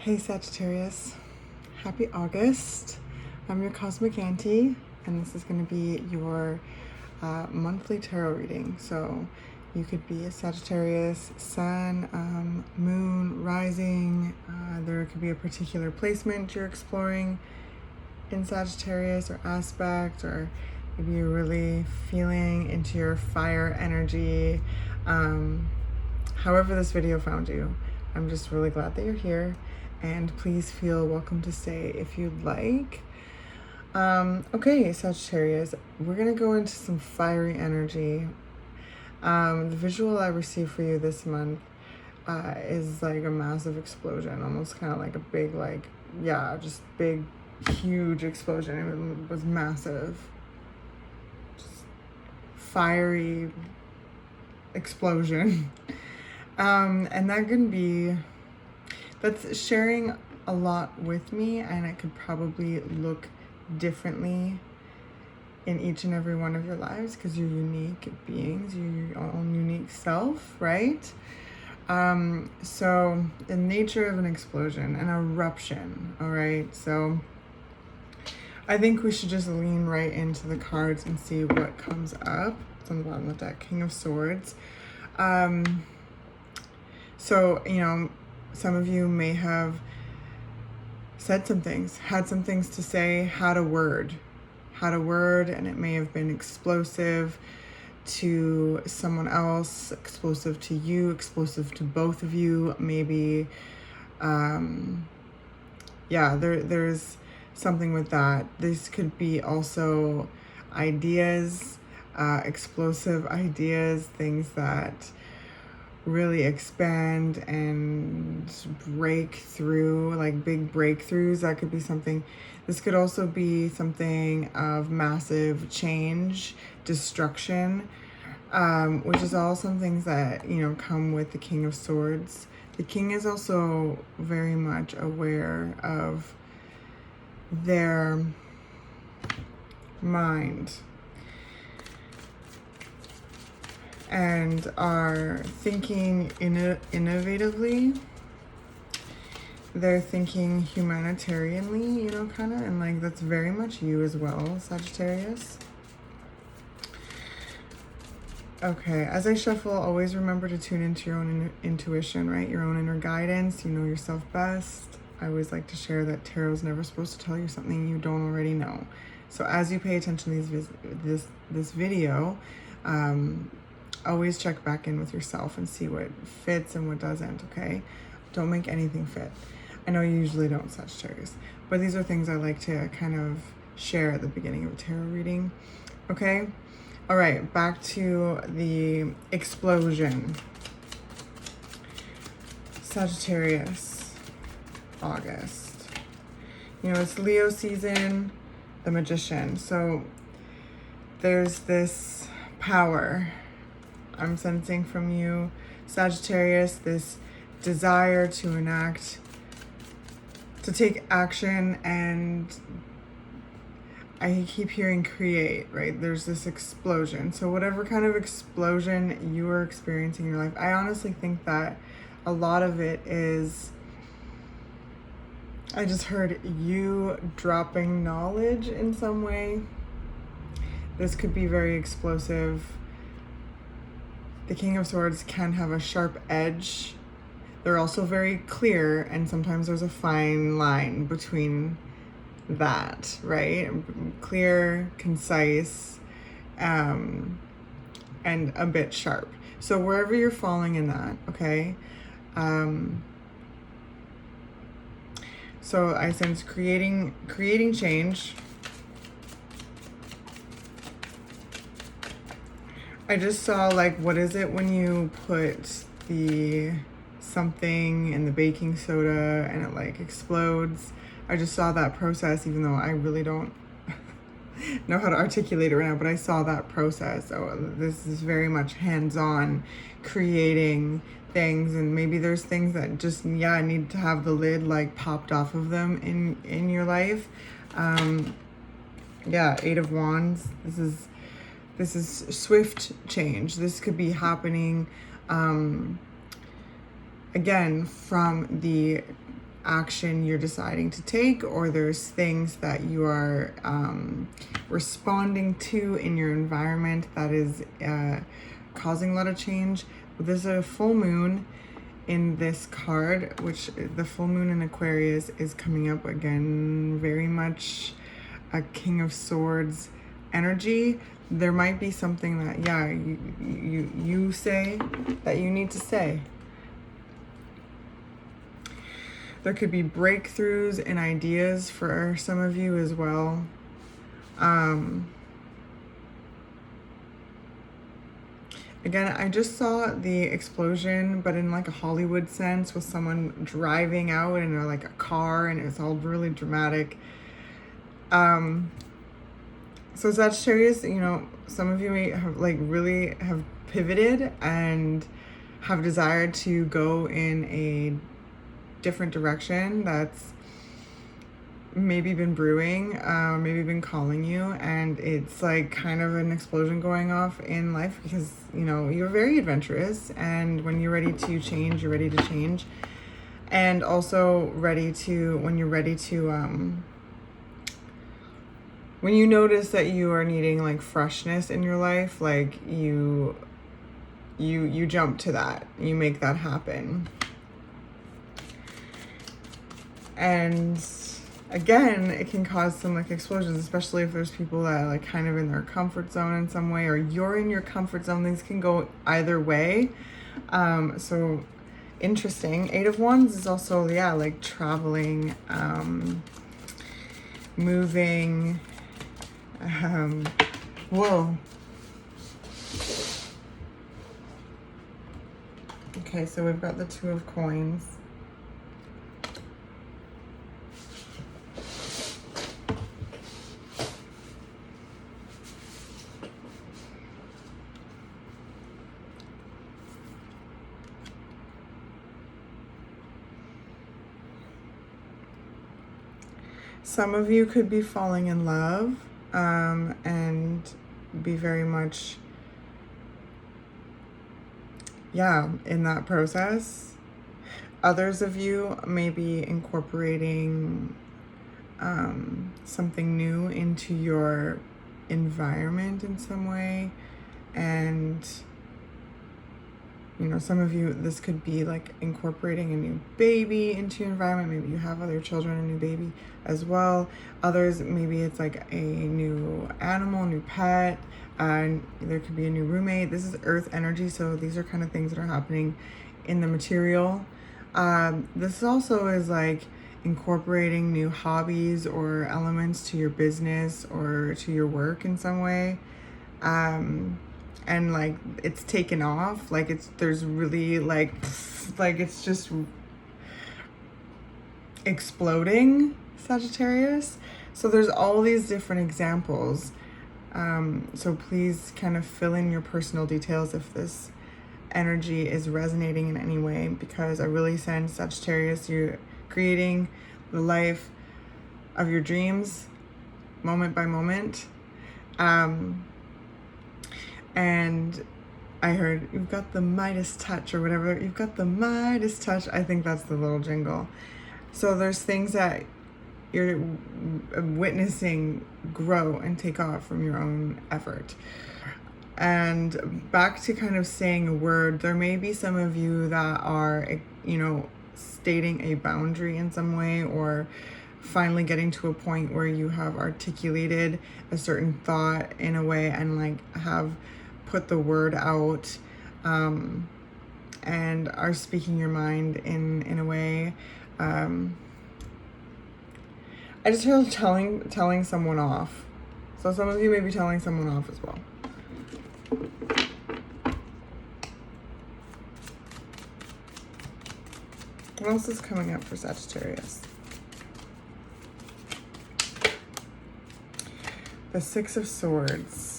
Hey Sagittarius, happy August. I'm your Cosmic Auntie, and this is going to be your monthly tarot reading. So you could be a Sagittarius, Sun, Moon, Rising. There could be a particular placement you're exploring in Sagittarius or aspect, or maybe you're really feeling into your fire energy. However this video found you, I'm just really glad that you're here. And please feel welcome to stay if you'd like. Okay, Sagittarius, we're gonna go into some fiery energy. The visual I received for you this month is like a massive explosion, almost kind of like a big, just big, huge explosion. It was massive, just fiery explosion. And that can be, that's sharing a lot with me, and it could probably look differently in each and every one of your lives because you're unique beings, you're your own unique self, right? So the nature of an explosion, an eruption, all right? So I think we should just lean right into the cards and see what comes up. It's on the bottom of the deck, King of Swords. So, you know, some of you may have said some things, had some things to say, had a word, and it may have been explosive to someone else, explosive to you, explosive to both of you, maybe. There's something with that. This could be also ideas, explosive ideas, things that really expand and break through, like big breakthroughs. That could be something. This could also be something of massive change, destruction, which is all some things that, you know, come with the King of Swords. The King is also very much aware of their mind and are thinking innovatively. They're thinking humanitarianly, you know, kind of, and like that's very much you as well, Sagittarius. Okay, as I shuffle, always remember to tune into your own intuition, right? Your own inner guidance. You know yourself best. I always like to share that tarot's never supposed to tell you something you don't already know. So as you pay attention to this video, always check back in with yourself and see what fits and what doesn't, okay? Don't make anything fit. I know you usually don't, Sagittarius, but these are things I like to kind of share at the beginning of a tarot reading, okay? All right, back to the explosion. Sagittarius, August. You know, it's Leo season, the Magician. So there's this power I'm sensing from you, Sagittarius, this desire to enact, to take action, and I keep hearing create, right? There's this explosion. So whatever kind of explosion you are experiencing in your life, I honestly think that a lot of it is, I just heard you dropping knowledge in some way. This could be very explosive. The King of Swords can have a sharp edge. They're also very clear, and sometimes there's a fine line between that, right? Clear, concise, and a bit sharp. So wherever you're falling in that, okay? So I sense creating change. I just saw, like, what is it when you put the something in the baking soda and it like explodes? I just saw that process, even though I really don't know how to articulate it right now, but I saw that process. So this is very much hands-on creating things, and maybe there's things that just, need to have the lid like popped off of them in your life. Eight of Wands. This is swift change. This could be happening, again, from the action you're deciding to take, or there's things that you are responding to in your environment that is causing a lot of change. There's a full moon in this card, which the full moon in Aquarius is coming up again, very much a King of Swords energy. There might be something that, yeah, you say that you need to say. There could be breakthroughs and ideas for some of you as well. Again, I just saw the explosion, but in like a Hollywood sense, with someone driving out in like a car, and it's all really dramatic. So Sagittarius, you know, some of you may have like really have pivoted and have desired to go in a different direction that's maybe been brewing, maybe been calling you, and it's like kind of an explosion going off in life, because you know you're very adventurous, and when you're ready to change, you're ready to change, and also ready to, when you're ready to when you notice that you are needing like freshness in your life, like you jump to that, you make that happen. And again, it can cause some like explosions, especially if there's people that are like kind of in their comfort zone in some way, or you're in your comfort zone. Things can go either way. So interesting. 8 of Wands is also, yeah, like traveling, moving. Whoa. Okay, so we've got the 2 of Coins. Some of you could be falling in love, and be very much, yeah, in that process. Others of you may be incorporating something new into your environment in some way. And you know, some of you, this could be like incorporating a new baby into your environment. Maybe you have other children, a new baby as well. Others, maybe it's like a new animal, new pet, and there could be a new roommate. This is earth energy, so these are kind of things that are happening in the material. This also is like incorporating new hobbies or elements to your business or to your work in some way. And like it's taken off, like there's really like it's just exploding, Sagittarius. So there's all these different examples. So please kind of fill in your personal details if this energy is resonating in any way, because I really sense, Sagittarius, you're creating the life of your dreams moment by moment. And I heard, you've got the Midas touch or whatever. You've got the Midas touch. I think that's the little jingle. So there's things that you're witnessing grow and take off from your own effort. And back to kind of saying a word, there may be some of you that are, you know, stating a boundary in some way, or finally getting to a point where you have articulated a certain thought in a way and like have put the word out, and are speaking your mind in a way. I just feel telling someone off. So some of you may be telling someone off as well. What else is coming up for Sagittarius? The 6 of Swords.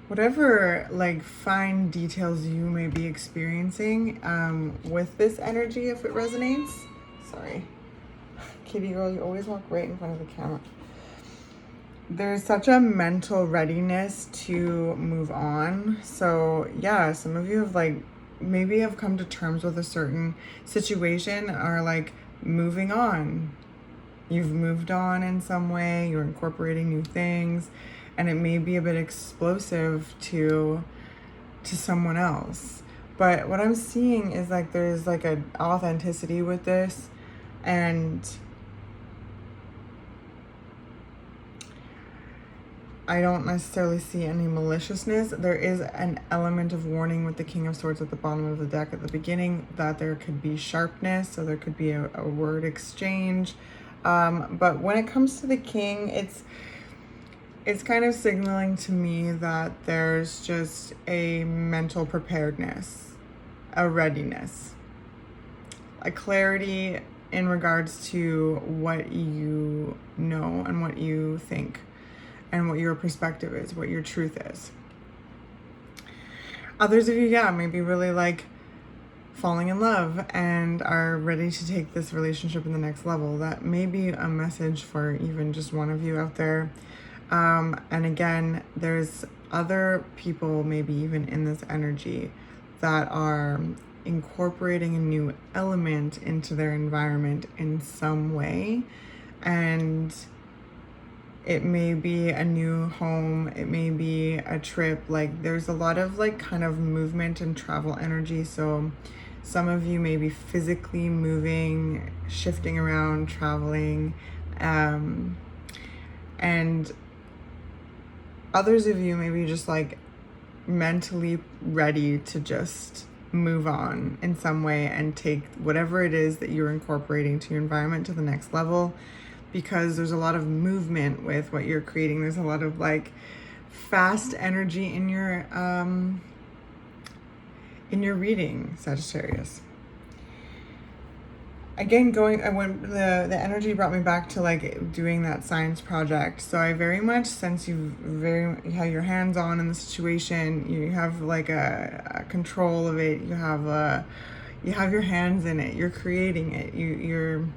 Whatever like fine details you may be experiencing with this energy, if it resonates. Sorry, kitty girl, you always walk right in front of the camera. there's such a mental readiness to move on. So yeah, some of you have like maybe have come to terms with a certain situation, are like moving on. You've moved on in some way, you're incorporating new things, and it may be a bit explosive to someone else. But what I'm seeing is like there's like an authenticity with this, and I don't necessarily see any maliciousness. There is an element of warning with the King of Swords at the bottom of the deck at the beginning that there could be sharpness, so there could be a word exchange. But when it comes to the King, it's kind of signaling to me that there's just a mental preparedness, a readiness, a clarity in regards to what you know and what you think and what your perspective is, what your truth is. Others of you, yeah, maybe really like falling in love and are ready to take this relationship in the next level. That may be a message for even just one of you out there. And again, there's other people maybe even in this energy that are incorporating a new element into their environment in some way. And it may be a new home, it may be a trip. Like there's a lot of like kind of movement and travel energy. So some of you may be physically moving, shifting around, traveling, and others of you may be just like mentally ready to just move on in some way and take whatever it is that you're incorporating to your environment to the next level, because there's a lot of movement with what you're creating. There's a lot of like fast energy in your reading, Sagittarius. Again, when the energy brought me back to like doing that science project. So I very much sense you have your hands on in the situation. You have like a control of it. You have your hands in it. You're creating it. You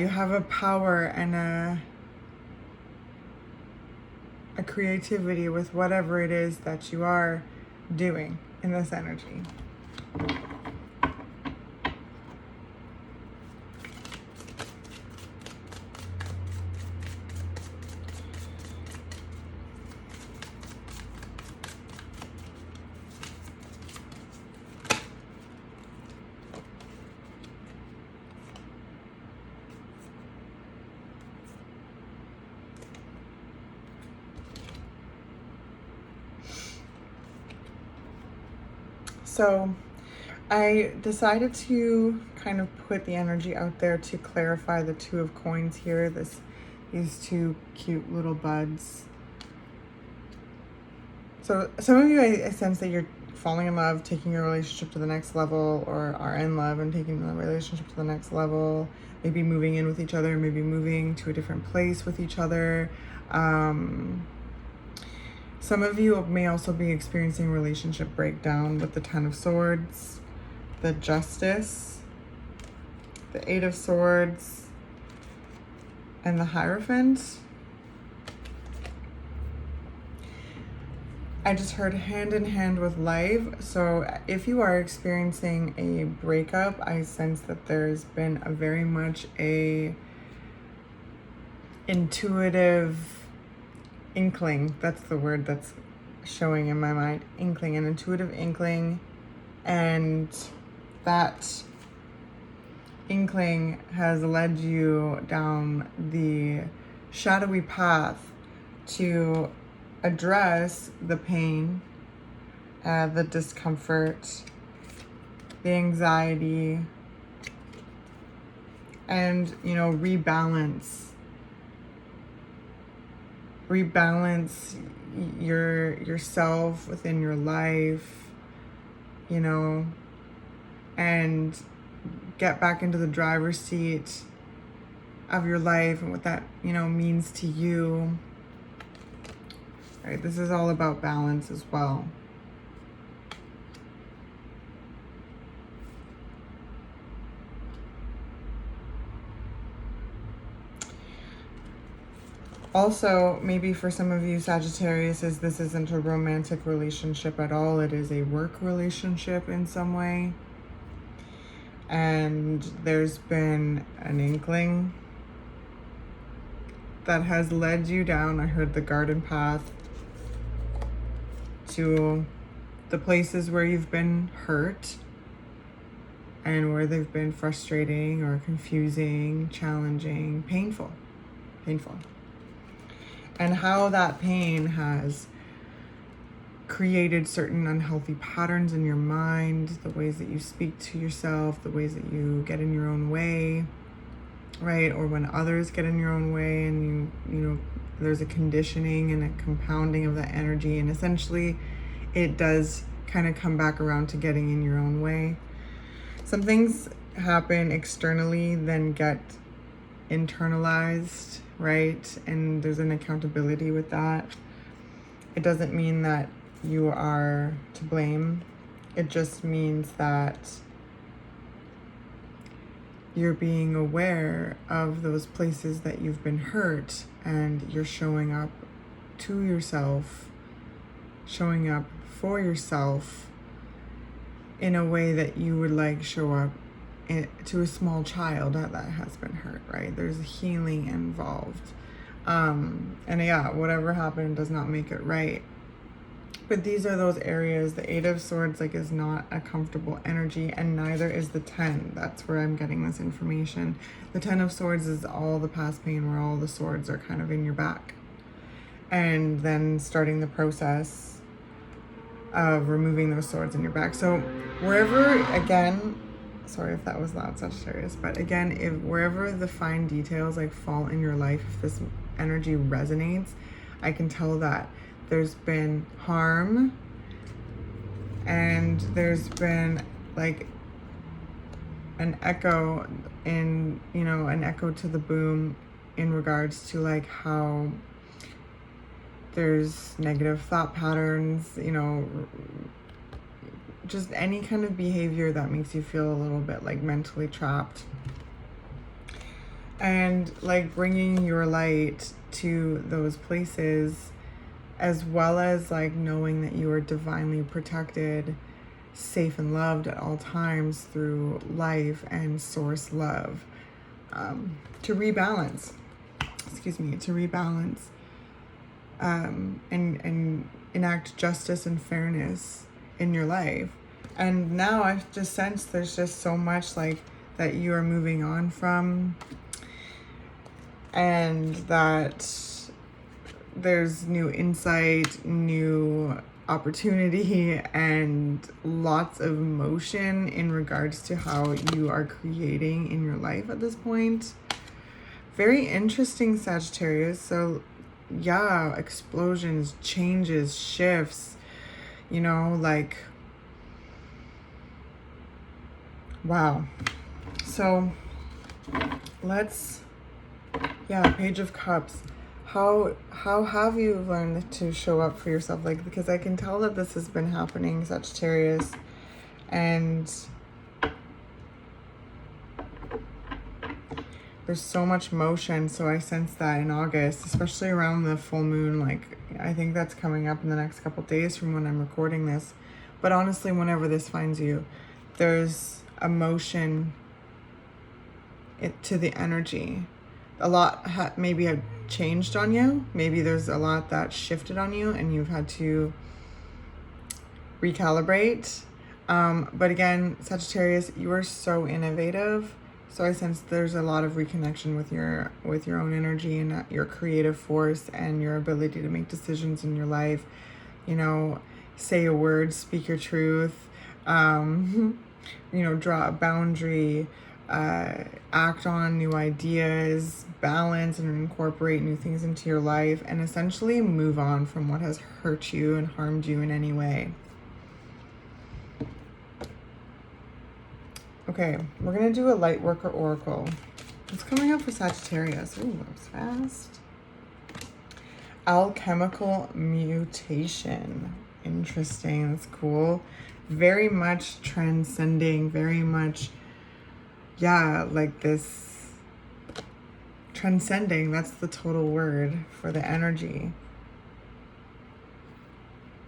have a power and a creativity with whatever it is that you are doing in this energy. So I decided to kind of put the energy out there to clarify the Two of Coins here, these two cute little buds. So some of you, I sense that you're falling in love, taking your relationship to the next level, or are in love and taking the relationship to the next level, maybe moving in with each other, maybe moving to a different place with each other. Some of you may also be experiencing relationship breakdown with the Ten of Swords, the Justice, the Eight of Swords, and the Hierophant. I just heard hand in hand with life. So if you are experiencing a breakup, I sense that there's been a very much a intuitive inkling. That's the word that's showing in my mind. Inkling, an intuitive inkling. And that inkling has led you down the shadowy path to address the pain, the discomfort, the anxiety, and, rebalance yourself within your life, and get back into the driver's seat of your life and what that, means to you. Right, this is all about balance as well. Also, maybe for some of you Sagittarius, this isn't a romantic relationship at all. It is a work relationship in some way. And there's been an inkling that has led you down, I heard the garden path, to the places where you've been hurt and where they've been frustrating or confusing, challenging, painful. And how that pain has created certain unhealthy patterns in your mind, the ways that you speak to yourself, the ways that you get in your own way, right? Or when others get in your own way, and you know, there's a conditioning and a compounding of that energy, and essentially it does kind of come back around to getting in your own way. Some things happen externally, then get internalized, right? And there's an accountability with that. It doesn't mean that you are to blame. It just means that you're being aware of those places that you've been hurt, and you're showing up to yourself, showing up for yourself in a way that you would like show up to a small child that has been hurt, right? There's healing involved. And yeah, whatever happened does not make it right. But these are those areas. The Eight of Swords is not a comfortable energy, and neither is the 10. That's where I'm getting this information. The 10 of Swords is all the past pain, where all the swords are kind of in your back. And then starting the process of removing those swords in your back. So wherever, again, sorry if that was loud, Sagittarius, but again, if wherever the fine details fall in your life, if this energy resonates, I can tell that there's been harm, and there's been an echo in, an echo to the boom in regards to how there's negative thought patterns, just any kind of behavior that makes you feel a little bit mentally trapped. And bringing your light to those places, as well as knowing that you are divinely protected, safe and loved at all times through life and source love, to rebalance, and enact justice and fairness in your life. And now I've just sensed there's just so much that you are moving on from, and that there's new insight, new opportunity, and lots of motion in regards to how you are creating in your life at this point. Very interesting, Sagittarius. So yeah, explosions, changes, shifts, wow. So Page of Cups. How have you learned to show up for yourself? Because I can tell that this has been happening, Sagittarius, and there's so much motion. So I sense that in August, especially around the full moon, I think that's coming up in the next couple days from when I'm recording this. But honestly, whenever this finds you, there's a motion to the energy. A lot maybe have changed on you. Maybe there's a lot that shifted on you, and you've had to recalibrate. But again, Sagittarius, you are so innovative. So I sense there's a lot of reconnection with your own energy and your creative force and your ability to make decisions in your life. Say a word, speak your truth. Draw a boundary. Act on new ideas, balance and incorporate new things into your life, and essentially move on from what has hurt you and harmed you in any way. Okay, we're going to do a light worker oracle. What's coming up for Sagittarius? Ooh, that was fast. Alchemical mutation. Interesting. That's cool. Very much transcending, very much this transcending. That's the total word for the energy.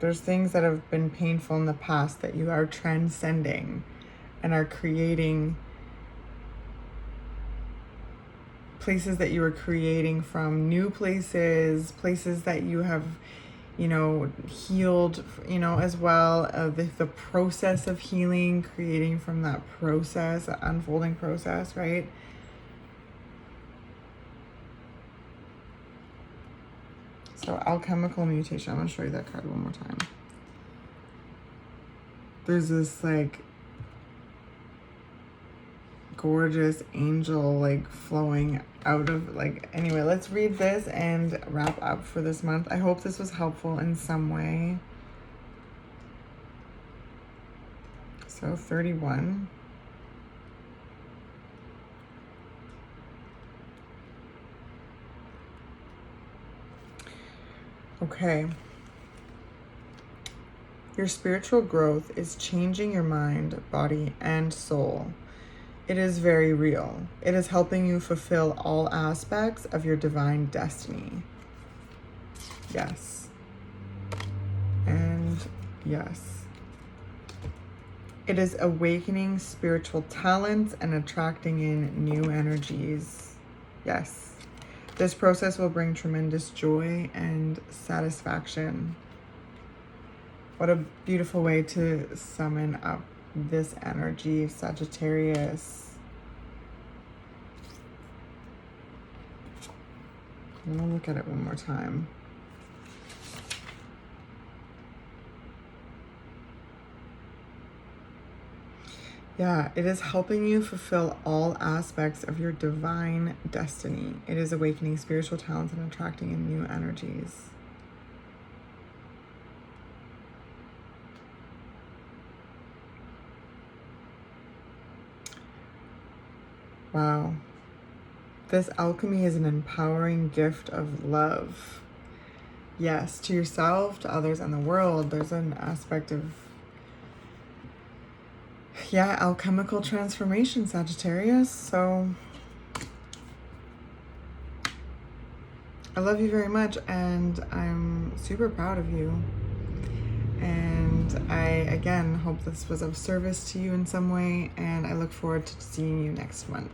There's things that have been painful in the past that you are transcending and are creating places that you were creating from, new places, places that you have, you know, healed, you know, as well. The process of healing, creating from that process, that unfolding process, right? So alchemical mutation. I'm going to show you that card one more time. There's this like gorgeous angel like flowing out of like, anyway, let's read this and wrap up for this month. I hope this was helpful in some way. So 31. Okay. Your spiritual growth is changing your mind, body, and soul. It is very real. It is helping you fulfill all aspects of your divine destiny. Yes. And yes. It is awakening spiritual talents and attracting in new energies. Yes. This process will bring tremendous joy and satisfaction. What a beautiful way to summon up this energy, Sagittarius. I'm gonna look at it one more time. Yeah, it is helping you fulfill all aspects of your divine destiny. It is awakening spiritual talents and attracting in new energies. Wow. This alchemy is an empowering gift of love. Yes, to yourself, to others, and the world. There's an aspect of, yeah, alchemical transformation, Sagittarius. So I love you very much, and I'm super proud of you. And I, again, hope this was of service to you in some way, and I look forward to seeing you next month.